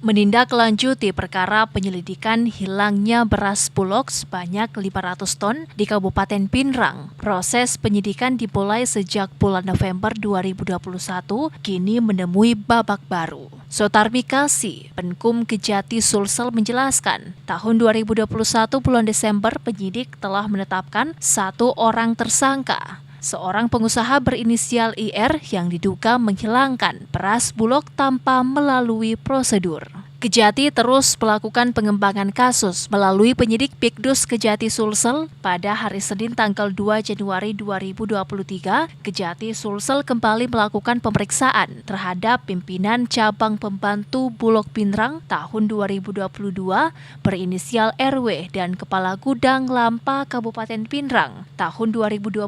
Menindaklanjuti perkara penyelidikan hilangnya beras Bulog sebanyak 500 ton di Kabupaten Pinrang. Proses penyidikan dimulai sejak bulan November 2021, kini menemui babak baru. Sotarmi Kasih, Penkum Kejati Sulsel menjelaskan, tahun 2021 bulan Desember penyidik telah menetapkan 1 orang tersangka. Seorang pengusaha berinisial IR yang diduga menghilangkan beras Bulog tanpa melalui prosedur. Kejati terus melakukan pengembangan kasus melalui penyidik Pikdus Kejati Sulsel. Pada hari Senin tanggal 2 Januari 2023, Kejati Sulsel kembali melakukan pemeriksaan terhadap pimpinan cabang pembantu Bulog Pinrang tahun 2022 berinisial RW dan Kepala Gudang Lampa Kabupaten Pinrang tahun 2022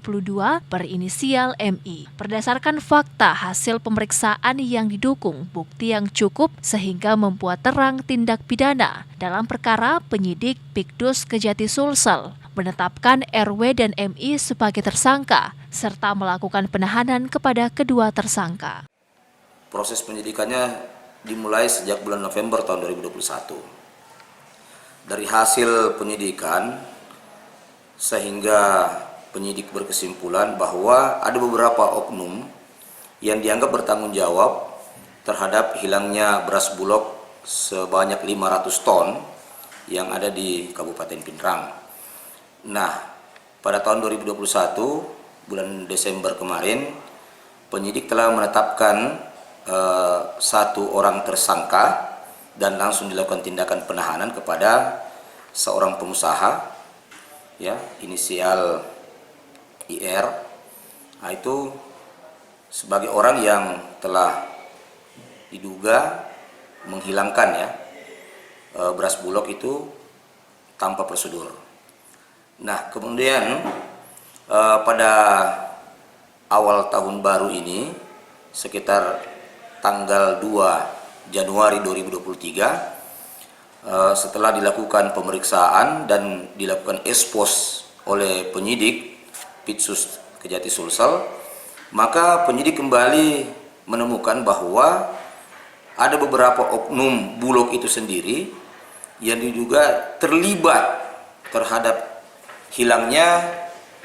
berinisial MI. Berdasarkan fakta hasil pemeriksaan yang didukung bukti yang cukup sehingga membuat terang tindak pidana dalam perkara, penyidik Pikdus Kejati Sulsel menetapkan RW dan MI sebagai tersangka serta melakukan penahanan kepada kedua tersangka. Proses penyidikannya dimulai sejak bulan November tahun 2021. Dari hasil penyidikan sehingga penyidik berkesimpulan bahwa ada beberapa oknum yang dianggap bertanggung jawab terhadap hilangnya beras Bulog sebanyak 500 ton yang ada di Kabupaten Pinrang. Nah, pada tahun 2021 bulan Desember kemarin, penyidik telah menetapkan 1 orang tersangka dan langsung dilakukan tindakan penahanan kepada seorang pengusaha, ya, inisial IR. Nah, itu sebagai orang yang telah diduga menghilangkan beras Bulog itu tanpa prosedur. Nah, kemudian pada awal tahun baru ini sekitar tanggal 2 Januari 2023 setelah dilakukan pemeriksaan dan dilakukan expose oleh penyidik Pikdus Kejati Sulsel, maka penyidik kembali menemukan bahwa ada beberapa oknum Bulog itu sendiri yang diduga terlibat terhadap hilangnya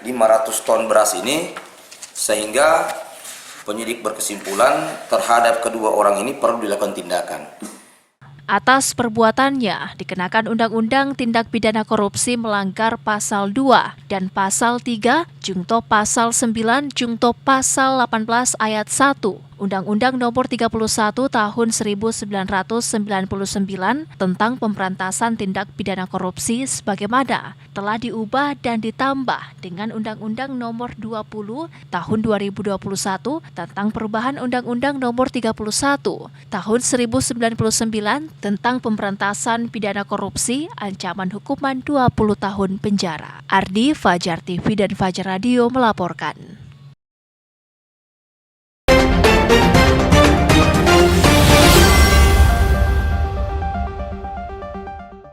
500 ton beras ini, sehingga penyidik berkesimpulan terhadap kedua orang ini perlu dilakukan tindakan. Atas perbuatannya dikenakan Undang-Undang Tindak Pidana Korupsi melanggar Pasal 2 dan Pasal 3, Jungto Pasal 9, Jungto Pasal 18 Ayat 1, Undang-Undang Nomor 31 Tahun 1999 tentang Pemberantasan Tindak Pidana Korupsi sebagaimana telah diubah dan ditambah dengan Undang-Undang Nomor 20 Tahun 2021 tentang perubahan Undang-Undang Nomor 31 Tahun 1999 tentang Pemberantasan Pidana Korupsi, ancaman hukuman 20 tahun penjara. Ardi, Fajar TV dan Fajar Radio melaporkan.